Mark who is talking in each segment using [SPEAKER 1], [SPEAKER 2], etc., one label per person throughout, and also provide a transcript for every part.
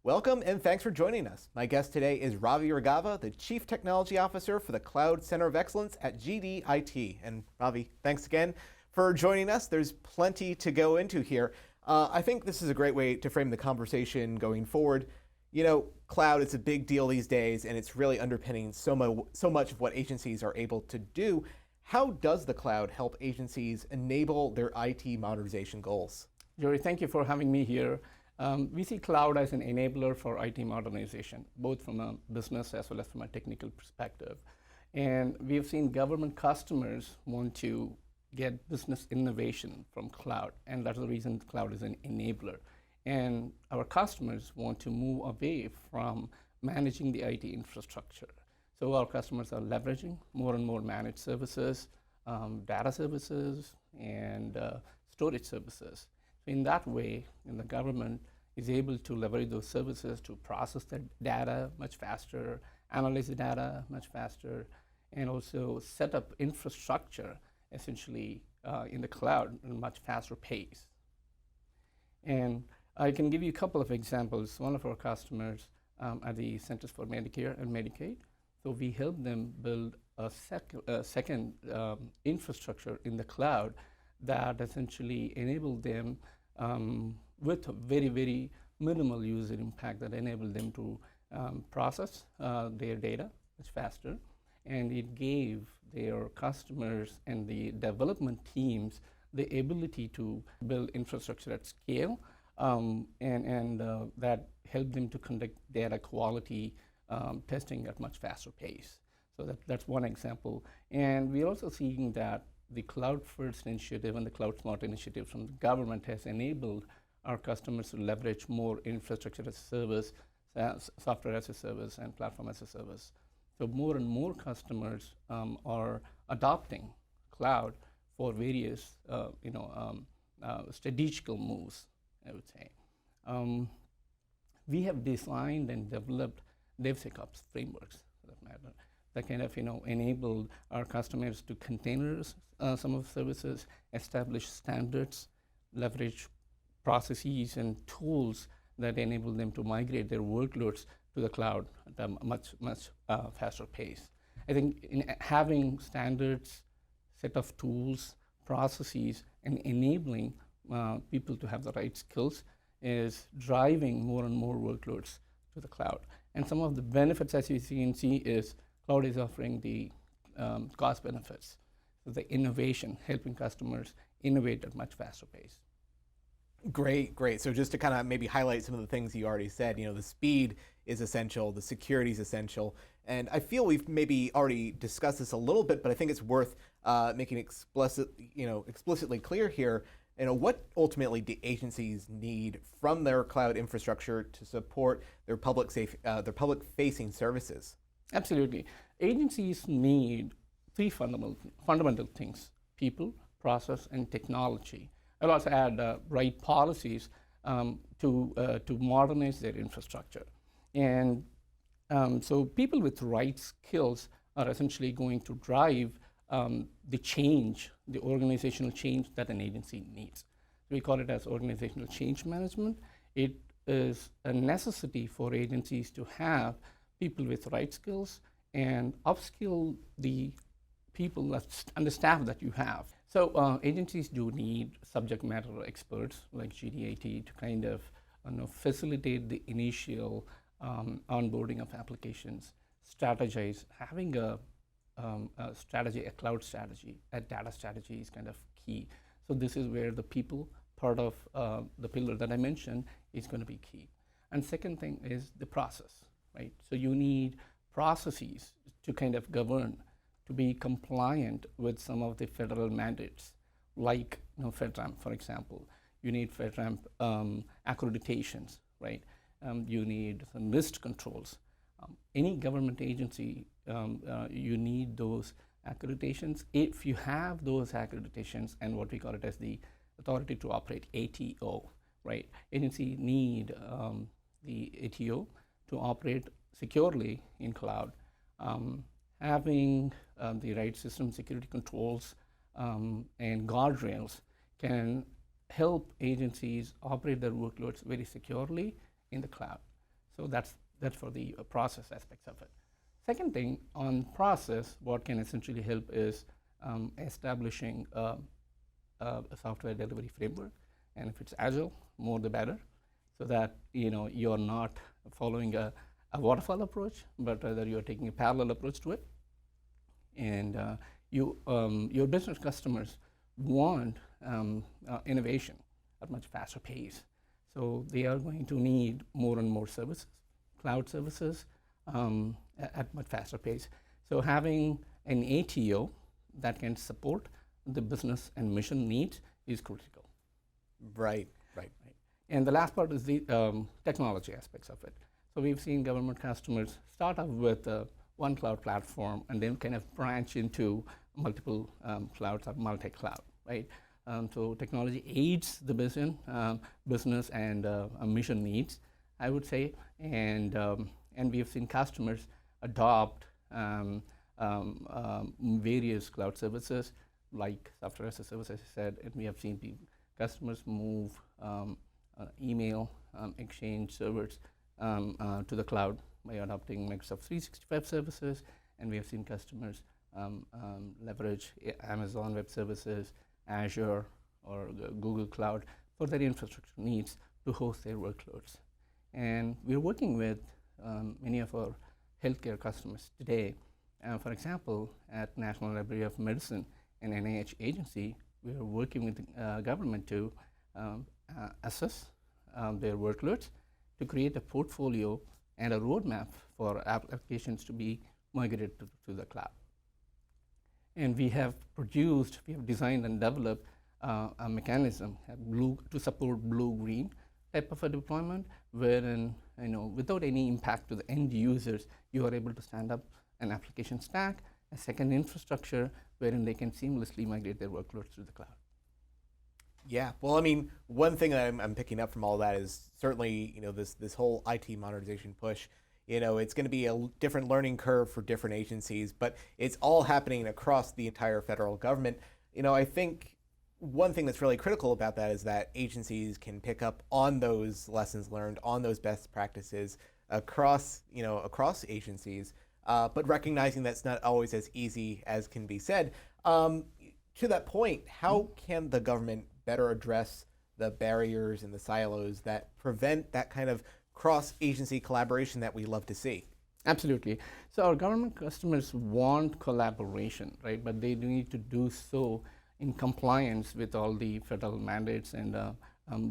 [SPEAKER 1] Welcome and thanks for joining us. My guest today is Ravi Raghavan, the Chief Technology Officer for the Cloud Center of Excellence at GDIT. And Ravi, thanks again for joining us. There's plenty to go into here. I think this is a great way to frame the conversation going forward. You know, cloud is a big deal these days, and it's really underpinning so much of what agencies are able to do. How does the cloud help agencies enable their IT modernization goals?
[SPEAKER 2] Jory, thank you for having me here. We see cloud as an enabler for IT modernization, both from a business as well as from a technical perspective. And we have seen government customers want to get business innovation from cloud, and that's the reason cloud is an enabler. And our customers want to move away from managing the IT infrastructure. So our customers are leveraging more and more managed services, data services, and storage services. So in that way, the government is able to leverage those services to process the data much faster, analyze the data much faster, and also set up infrastructure essentially in the cloud at a much faster pace. And I can give you a couple of examples. One of our customers are the Centers for Medicare and Medicaid. So we help them build a second infrastructure in the cloud that essentially enabled them with very, very minimal user impact that enabled them to process their data much faster. And it gave their customers and the development teams the ability to build infrastructure at scale, and that helped them to conduct data quality testing at much faster pace. So that's one example. And we're also seeing that the Cloud First initiative and the Cloud Smart initiative from the government has enabled our customers to leverage more infrastructure as a service, software as a service, and platform as a service. So more and more customers are adopting cloud for various strategical moves, I would say. We have designed and developed DevSecOps frameworks, for that matter, that kind of enabled our customers to containers some of the services, establish standards, leverage processes and tools that enable them to migrate their workloads to the cloud at a much faster pace. I think in having standards, set of tools, processes, and enabling people to have the right skills is driving more and more workloads to the cloud. And some of the benefits, as you can see, is cloud is offering the cost benefits, so the innovation, helping customers innovate at much faster pace.
[SPEAKER 1] Great. So just to kind of maybe highlight some of the things you already said, the speed is essential, the security is essential, and I feel we've maybe already discussed this a little bit, but I think it's worth making explicitly clear here. What ultimately do agencies need from their cloud infrastructure to support their public-facing services?
[SPEAKER 2] Absolutely. Agencies need three fundamental things: people, process, and technology. I'll also add right policies to modernize their infrastructure. And so people with right skills are essentially going to drive the change, the organizational change that an agency needs. We call it as organizational change management. It is a necessity for agencies to have people with right skills and upskill the people and the staff that you have. So agencies do need subject matter experts like GDIT to kind of facilitate the initial onboarding of applications, strategize, having a strategy, a cloud strategy, a data strategy is kind of key. So this is where the people part of the pillar that I mentioned is going to be key. And second thing is the process, right? So you need processes to kind of govern, to be compliant with some of the federal mandates, like FedRAMP, for example. You need FedRAMP accreditations, right? You need some NIST controls. Any government agency, you need those accreditations. If you have those accreditations and what we call it as the authority to operate, ATO, right? Agency need the ATO to operate securely in cloud. Having the right system security controls and guardrails can help agencies operate their workloads very securely in the cloud. So that's for the process aspects of it. Second thing on process, what can essentially help is establishing a software delivery framework, and if it's agile, more the better, so that you're not following a waterfall approach, but rather you're taking a parallel approach to it. And your business customers want innovation at much faster pace. So they are going to need more and more services, cloud services, at much faster pace. So having an ATO that can support the business and mission needs is critical.
[SPEAKER 1] Right.
[SPEAKER 2] And the last part is the technology aspects of it. So we've seen government customers start off with one cloud platform and then kind of branch into multiple clouds or multi-cloud, right? So technology aids the business and mission needs, I would say, and we've seen customers adopt various cloud services like software as a service, as I said, and we have seen customers move email exchange servers to the cloud by adopting Microsoft 365 services, and we have seen customers leverage Amazon Web Services, Azure, or the Google Cloud for their infrastructure needs to host their workloads. And we're working with many of our healthcare customers today. For example, at National Library of Medicine, an NIH agency, we are working with the government to assess their workloads, to create a portfolio and a roadmap for applications to be migrated to the cloud. And we have designed and developed a mechanism to support blue-green type of a deployment, wherein without any impact to the end users, you are able to stand up an application stack, a second infrastructure, wherein they can seamlessly migrate their workloads to the cloud.
[SPEAKER 1] Yeah, well, I mean, one thing that I'm picking up from all that is certainly, this whole IT modernization push. It's going to be a different learning curve for different agencies, but it's all happening across the entire federal government. I think one thing that's really critical about that is that agencies can pick up on those lessons learned, on those best practices across agencies, but recognizing that's not always as easy as can be said. To that point, how can the government better address the barriers and the silos that prevent that kind of cross-agency collaboration that we love to see?
[SPEAKER 2] Absolutely. So our government customers want collaboration, right? But they need to do so in compliance with all the federal mandates and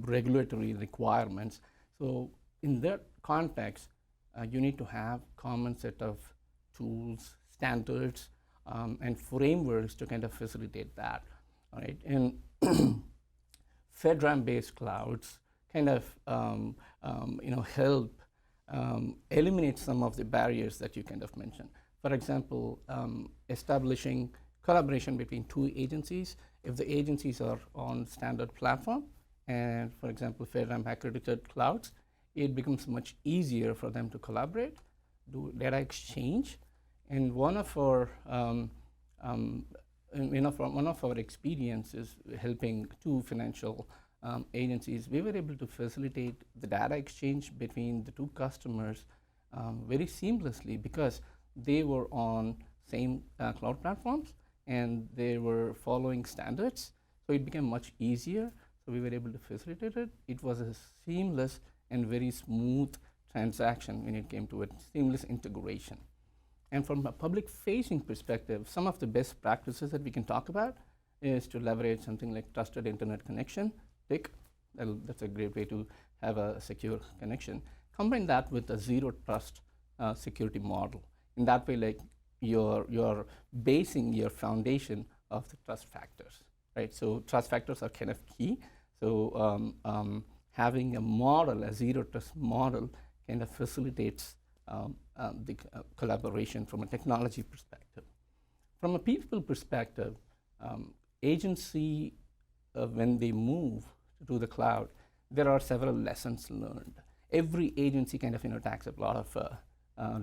[SPEAKER 2] regulatory requirements. So in that context, you need to have common set of tools, standards, and frameworks to kind of facilitate that, right? And FedRAMP-based clouds kind of help eliminate some of the barriers that you kind of mentioned. For example, establishing collaboration between two agencies. If the agencies are on standard platform, and for example, FedRAMP accredited clouds, it becomes much easier for them to collaborate, do data exchange. And one of our experiences helping two financial agencies, we were able to facilitate the data exchange between the two customers very seamlessly because they were on same cloud platforms and they were following standards. So it became much easier. So we were able to facilitate it. It was a seamless and very smooth transaction when it came to it, seamless integration. And from a public-facing perspective, some of the best practices that we can talk about is to leverage something like Trusted Internet Connection, TIC. That's a great way to have a secure connection. Combine that with a zero trust security model. In that way, like you're basing your foundation of the trust factors, right? So trust factors are kind of key. So having a model, a zero trust model, kind of facilitates the collaboration from a technology perspective. From a people perspective, agency, when they move to the cloud, there are several lessons learned. Every agency kind of takes a lot of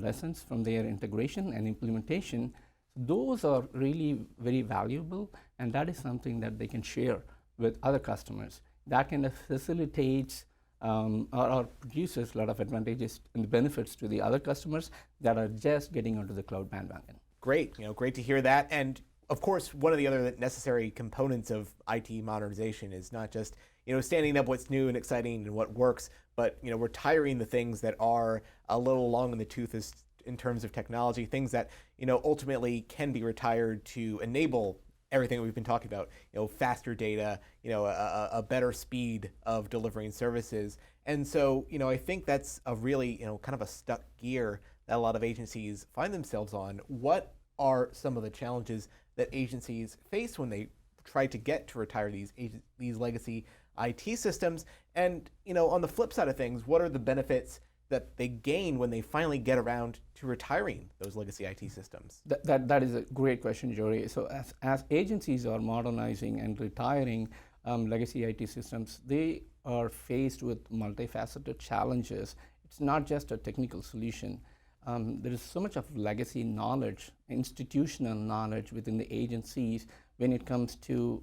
[SPEAKER 2] lessons from their integration and implementation. Those are really very valuable, and that is something that they can share with other customers. That kind of facilitates or produces a lot of advantages and benefits to the other customers that are just getting onto the cloud bandwagon.
[SPEAKER 1] Great, great to hear that. And of course, one of the other necessary components of IT modernization is not just standing up what's new and exciting and what works, but retiring the things that are a little long in the tooth in terms of technology, things that ultimately can be retired to enable everything we've been talking about, faster data, a better speed of delivering services. And so, I think that's a really, kind of a stuck gear that a lot of agencies find themselves on. What are some of the challenges that agencies face when they try to get to retire these legacy IT systems? And on the flip side of things, what are the benefits that they gain when they finally get around to retiring those legacy IT systems?
[SPEAKER 2] That is a great question, Jory. So as agencies are modernizing and retiring legacy IT systems, they are faced with multifaceted challenges. It's not just a technical solution. There is so much of legacy knowledge, institutional knowledge within the agencies when it comes to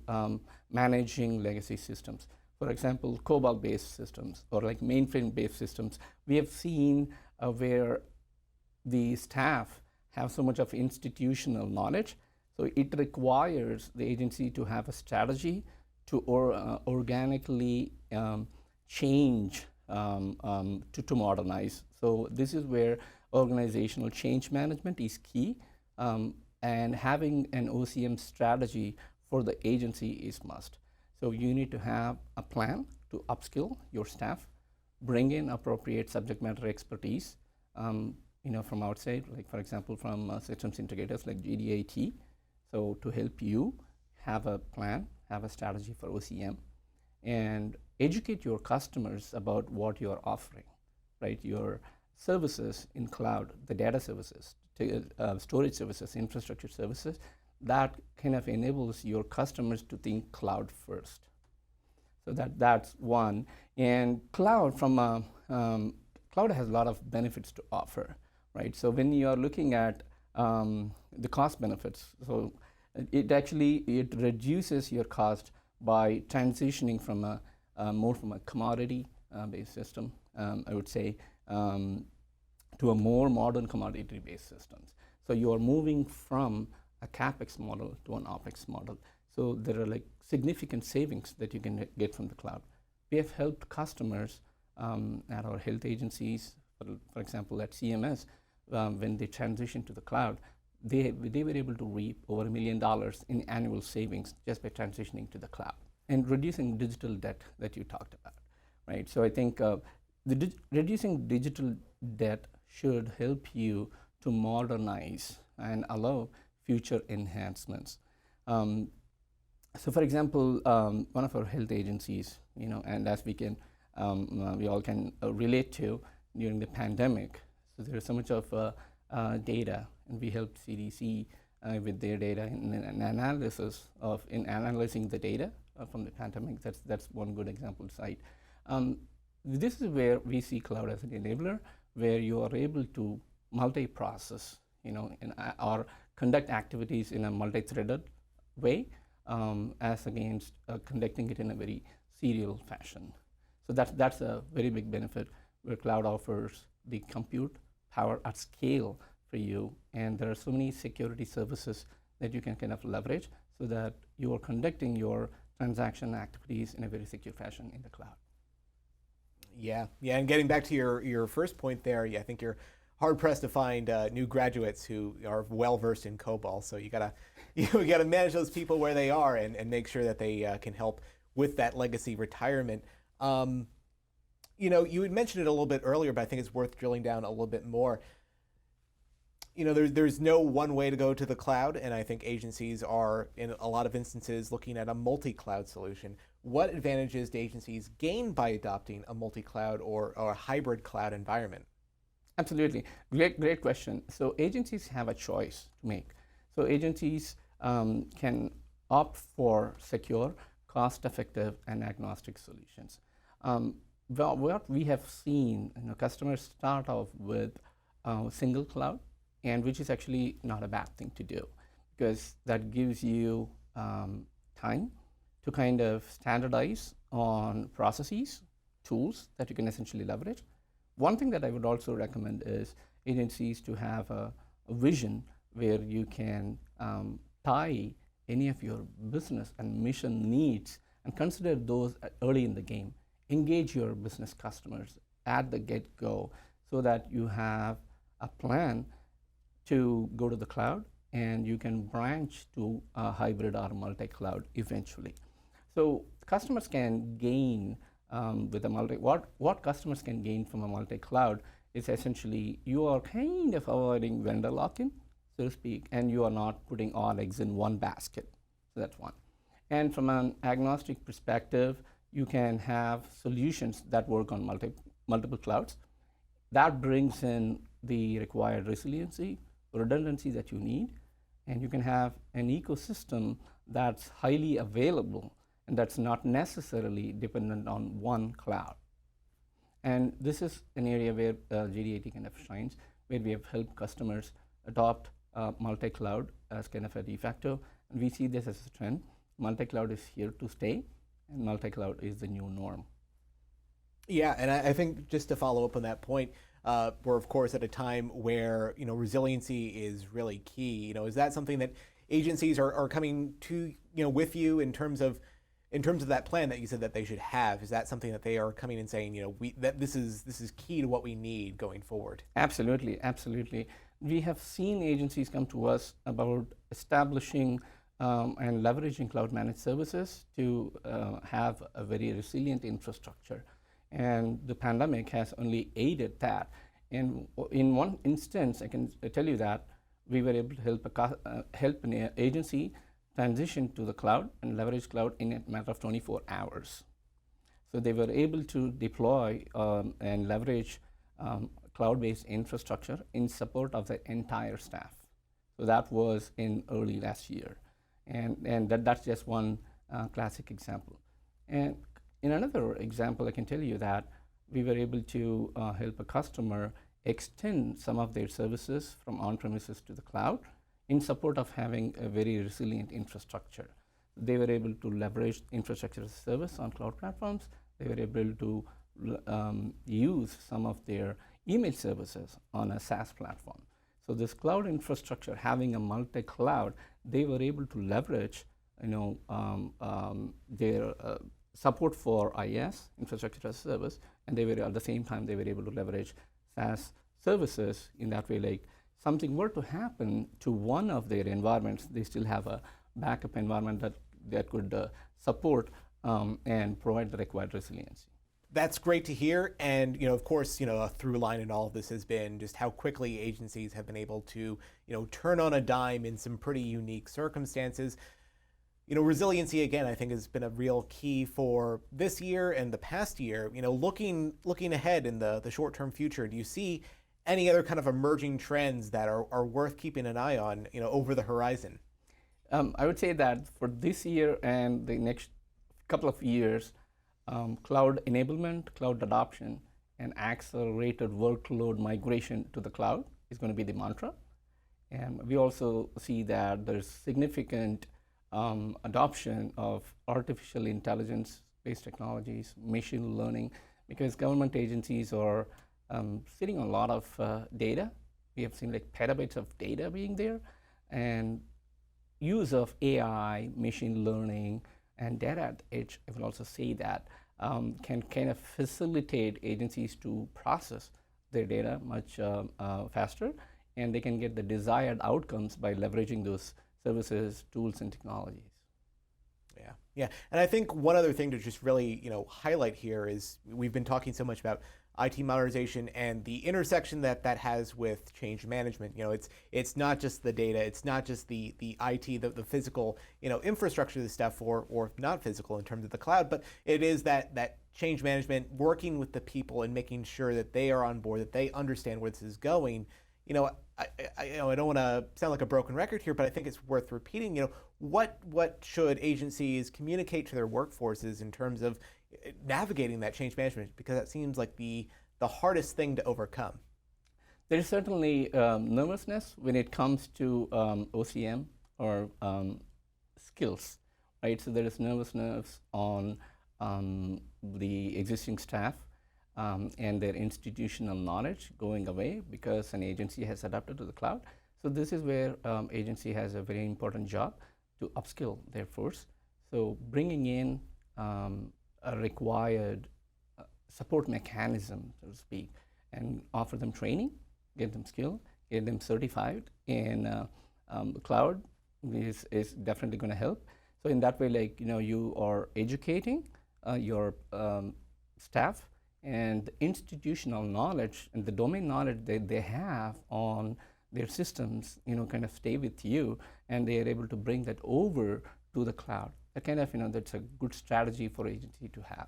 [SPEAKER 2] managing legacy systems. For example, COBOL-based systems or like mainframe-based systems, we have seen where the staff have so much of institutional knowledge. So it requires the agency to have a strategy to organically change to modernize. So this is where organizational change management is key, and having an OCM strategy for the agency is must. So you need to have a plan to upskill your staff, bring in appropriate subject matter expertise, from outside, like for example from systems integrators like GDIT, so to help you have a plan, have a strategy for OCM, and educate your customers about what you are offering, right? Your services in cloud, the data services, storage services, infrastructure services, that kind of enables your customers to think cloud first. So that's one. And cloud cloud has a lot of benefits to offer, right? So when you are looking at the cost benefits, so it reduces your cost by transitioning from more from a commodity based system, I would say, to a more modern commodity based systems. So you are moving from a CapEx model to an OpEx model. So there are like significant savings that you can get from the cloud. We have helped customers at our health agencies, for example, at CMS, when they transitioned to the cloud, they were able to reap over $1 million in annual savings just by transitioning to the cloud and reducing digital debt that you talked about, right? So I think reducing digital debt should help you to modernize and allow future enhancements. So for example, one of our health agencies, and as we all can relate to during the pandemic, so there's so much of data, and we helped CDC with their data in analyzing the data from the pandemic. That's one good example site. This is where we see cloud as an enabler, where you are able to multi-process, or conduct activities in a multi-threaded way, as against conducting it in a very serial fashion. So that's a very big benefit, where cloud offers the compute power at scale for you, and there are so many security services that you can kind of leverage so that you are conducting your transaction activities in a very secure fashion in the cloud.
[SPEAKER 1] Yeah, and getting back to your first point there, I think you're hard pressed to find new graduates who are well versed in COBOL. So you gotta manage those people where they are and make sure that they can help with that legacy retirement. You had mentioned it a little bit earlier, but I think it's worth drilling down a little bit more. There's no one way to go to the cloud, and I think agencies are, in a lot of instances, looking at a multi-cloud solution. What advantages do agencies gain by adopting a multi-cloud or a hybrid cloud environment?
[SPEAKER 2] Absolutely. Great question. So agencies have a choice to make. So agencies can opt for secure, cost-effective, and agnostic solutions. What we have seen, customers start off with single cloud, and which is actually not a bad thing to do, because that gives you time to kind of standardize on processes tools that you can essentially leverage. One thing that I would also recommend is agencies to have a vision where you can tie any of your business and mission needs and consider those early in the game. Engage your business customers at the get-go so that you have a plan to go to the cloud and you can branch to a hybrid or multi-cloud eventually. So customers can gain with a what customers can gain from a multi-cloud is essentially you are kind of avoiding vendor lock-in, so to speak, and you are not putting all eggs in one basket. So that's one. And from an agnostic perspective, you can have solutions that work on multiple clouds. That brings in the required resiliency, redundancy that you need, and you can have an ecosystem that's highly available and that's not necessarily dependent on one cloud. And this is an area where GD IT kind of shines, where we have helped customers adopt multi-cloud as kind of a de facto. And we see this as a trend. Multi-cloud is here to stay, and multi-cloud is the new norm.
[SPEAKER 1] Yeah, and I think just to follow up on that point, we're of course at a time where resiliency is really key. Is that something that agencies are coming to with you in terms of that plan that you said that they should have? Is that something that they are coming and saying that this is key to what we need going forward?
[SPEAKER 2] Absolutely, absolutely. We have seen agencies come to us about establishing and leveraging cloud managed services to have a very resilient infrastructure. And the pandemic has only aided that. And in one instance, I can tell you that we were able to help an agency transition to the cloud and leverage cloud in a matter of 24 hours. So they were able to deploy and leverage cloud-based infrastructure in support of the entire staff. So that was in early last year. And that's just one classic example. And in another example, I can tell you that we were able to help a customer extend some of their services from on-premises to the cloud in support of having a very resilient infrastructure. They were able to leverage infrastructure as a service on cloud platforms. They were able to use some of their email services on a SaaS platform. So this cloud infrastructure, having a multi-cloud, they were able to leverage their support for IaaS, infrastructure as a service, and they were at the same time they were able to leverage SaaS services in that way. Like something were to happen to one of their environments, they still have a backup environment that could support and provide the required resiliency.
[SPEAKER 1] That's great to hear. And, of course, a through line in all of this has been just how quickly agencies have been able to, turn on a dime in some pretty unique circumstances. Resiliency, again, I think has been a real key for this year and the past year. Looking ahead in the short-term future, do you see any other kind of emerging trends that are worth keeping an eye on, over the horizon?
[SPEAKER 2] I would say that for this year and the next couple of years, cloud enablement, cloud adoption, and accelerated workload migration to the cloud is going to be the mantra. And we also see that there's significant adoption of artificial intelligence-based technologies, machine learning, because government agencies are sitting on a lot of data. We have seen like petabytes of data being there, and use of AI, machine learning, and data at the edge, I will also say that, can kind of facilitate agencies to process their data much faster, and they can get the desired outcomes by leveraging those services, tools, and technologies.
[SPEAKER 1] Yeah. And I think one other thing to just really, highlight here is we've been talking so much about IT modernization and the intersection that has with change management. It's not just the data, it's not just the IT, the physical, infrastructure of the stuff, or not physical in terms of the cloud, but it is that change management, working with the people and making sure that they are on board, that they understand where this is going. I don't want to sound like a broken record here, but I think it's worth repeating. What should agencies communicate to their workforces in terms of navigating that change management? Because that seems like the hardest thing to overcome.
[SPEAKER 2] There is certainly nervousness when it comes to OCM or skills, right? So there is nervousness on the existing staff and their institutional knowledge going away because an agency has adapted to the cloud. So this is where agency has a very important job to upskill their force. So bringing in a required support mechanism, so to speak, and offer them training, get them skilled, get them certified in the cloud is definitely going to help. So in that way, like, you are educating your staff, and the institutional knowledge and the domain knowledge that they have on their systems, kind of stay with you, and they are able to bring that over to the cloud. That kind of, that's a good strategy for agency to have.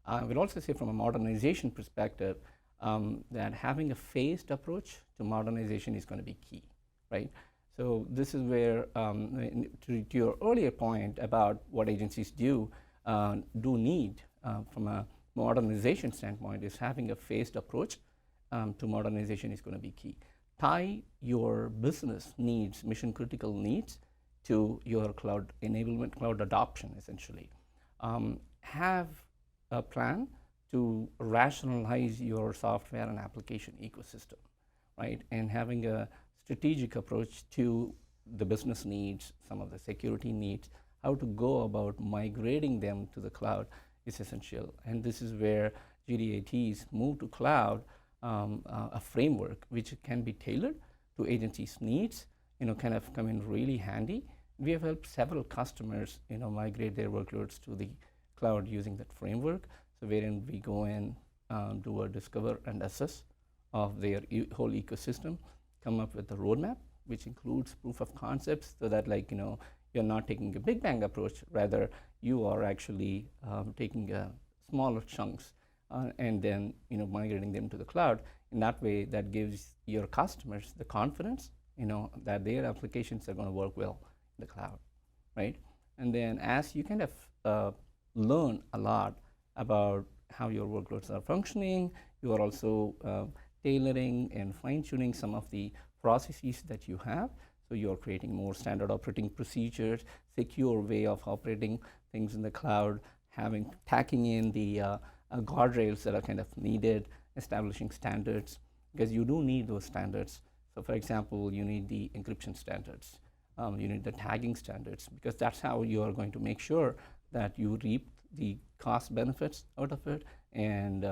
[SPEAKER 2] I would also say from a modernization perspective, that having a phased approach to modernization is going to be key, right? So this is where, to your earlier point about what agencies do need from a modernization standpoint, is having a phased approach to modernization is going to be key. Tie your business needs, mission critical needs, to your cloud enablement, cloud adoption, essentially. Have a plan to rationalize your software and application ecosystem, right? And having a strategic approach to the business needs, some of the security needs, how to go about migrating them to the cloud is essential. And this is where GDIT's move to cloud, a framework which can be tailored to agencies' needs, kind of come in really handy. We have helped several customers, migrate their workloads to the cloud using that framework. So wherein we go in, do a discover and assess of their whole ecosystem, come up with a roadmap, which includes proof of concepts, so that you're not taking a big bang approach, rather you are actually taking smaller chunks and then migrating them to the cloud. In that way, that gives your customers the confidence that their applications are going to work well in the cloud, right? And then as you kind of learn a lot about how your workloads are functioning, you are also tailoring and fine-tuning some of the processes that you have. So you're creating more standard operating procedures, secure way of operating things in the cloud, tacking in the guardrails that are kind of needed, establishing standards, because you do need those standards. So for example, you need the encryption standards, you need the tagging standards, because that's how you are going to make sure that you reap the cost benefits out of it, and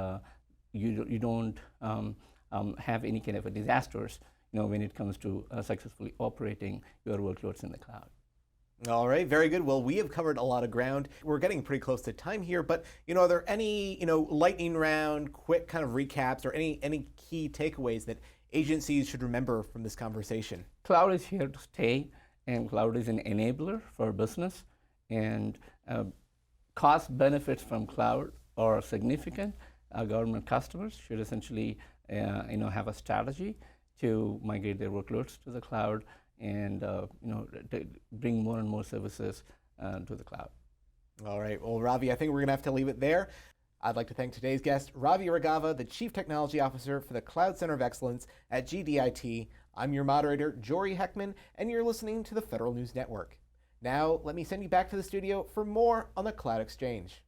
[SPEAKER 2] you don't have any kind of a disasters when it comes to successfully operating your workloads in the cloud.
[SPEAKER 1] All right, very good. Well, we have covered a lot of ground. We're getting pretty close to time here, but are there any lightning round, quick kind of recaps, or any key takeaways that agencies should remember from this conversation?
[SPEAKER 2] Cloud is here to stay, and cloud is an enabler for business, and cost benefits from cloud are significant. Government customers should essentially have a strategy to migrate their workloads to the cloud, and bring more and more services to the cloud.
[SPEAKER 1] All right. Well, Ravi, I think we're going to have to leave it there. I'd like to thank today's guest, Ravi Raghavan, the Chief Technology Officer for the Cloud Center of Excellence at GDIT. I'm your moderator, Jory Heckman, and you're listening to the Federal News Network. Now, let me send you back to the studio for more on the Cloud Exchange.